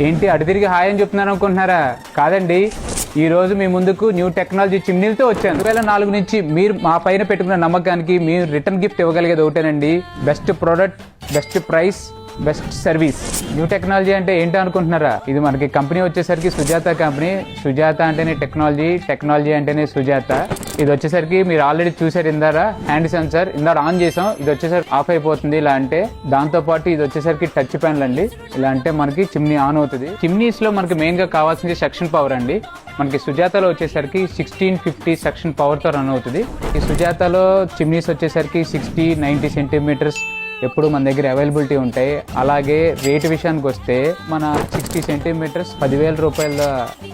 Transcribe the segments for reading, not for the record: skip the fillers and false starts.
ఏంటి అటు తిరిగి హాయ్ అని చెప్తున్నాను అనుకుంటున్నారా? కాదండి, ఈ రోజు మీ ముందుకు న్యూ టెక్నాలజీ చిమ్నీలతో వచ్చాను. 2004 నుంచి మీరు మా పైన పెట్టుకున్న నమ్మకానికి మీరు రిటర్న్ గిఫ్ట్ ఇవ్వగలిగేది ఒకటేనండి, best product, best price, best service. New technology అంటే ఏంటో అనుకుంటున్నారా? ఇది మనకి కంపెనీ వచ్చేసరికి సుజాత కంపెనీ. సుజాత అంటేనే టెక్నాలజీ, టెక్నాలజీ అంటేనే సుజాత. ఇది వచ్చేసరికి మీరు ఆల్రెడీ చూసారు ఇందారా, హ్యాండ్ సెన్సర్ ఇందాక ఆన్ చేసాం, ఇది వచ్చేసరికి ఆఫ్ అయిపోతుంది ఇలా అంటే. దాంతో పాటు ఇది వచ్చేసరికి టచ్ ప్యానల్ అండి. ఇలా అంటే మనకి చిమ్నీ ఆన్ అవుతుంది. చిమ్నీస్ లో మనకి మెయిన్ గా కావాల్సింది సక్షన్ పవర్ అండి. మనకి సుజాతలో వచ్చేసరికి 1650 సక్షన్ పవర్ తో రన్ అవుతుంది. ఈ సుజాతలో చిమ్నీస్ వచ్చేసరికి 60-90 సెంటీమీటర్స్ ఎప్పుడు మన దగ్గర అవైలబిలిటీ ఉంటాయి. అలాగే రేటు విషయానికి వస్తే మన 60 సెంటీమీటర్స్ 10,000 రూపాయల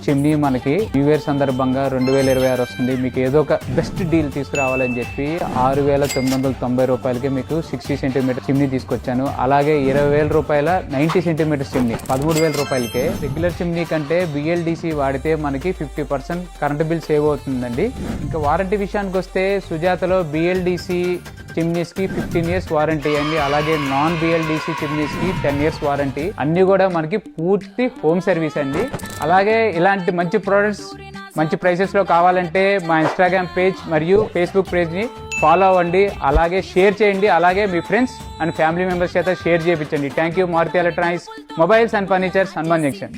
చిమ్నీ మనకి న్యూ ఇయర్ సందర్భంగా 2026 వస్తుంది. మీకు ఏదో ఒక బెస్ట్ డీల్ తీసుకురావాలని చెప్పి 6,990 రూపాయలకి మీకు 60 సెంటీమీటర్ చిమ్నీ తీసుకొచ్చాను. అలాగే 20,000 రూపాయల 90 సెంటీమీటర్స్ చిమ్నీ 13,000 రూపాయలకే. రెగ్యులర్ చిమ్నీ కంటే BLDC వాడితే మనకి 50% కరెంట్ బిల్ సేవ్ అవుతుందండి. ఇంకా వారంటీ విషయానికి వస్తే సుజాతలో BLDC చిమ్నీస్ కి 15 ఇయర్స్ వారంటీ అండి. అలాగే నాన్ BLDC చిమ్నీస్ కి 10 ఇయర్స్ వారంటీ. అన్ని కూడా మనకి పూర్తి హోమ్ సర్వీస్ అండి. అలాగే ఇలాంటి మంచి ప్రోడక్ట్స్ మంచి ప్రైసెస్ లో కావాలంటే మా ఇన్స్టాగ్రామ్ పేజ్ మరియు ఫేస్బుక్ పేజ్ ని ఫాలో అవ్వండి. అలాగే షేర్ చేయండి. అలాగే మీ ఫ్రెండ్స్ అండ్ ఫ్యామిలీ మెంబర్స్ చేత షేర్ చేయించండి. Thank you. Maruti electronics mobiles and furnitures, Hanuman junction.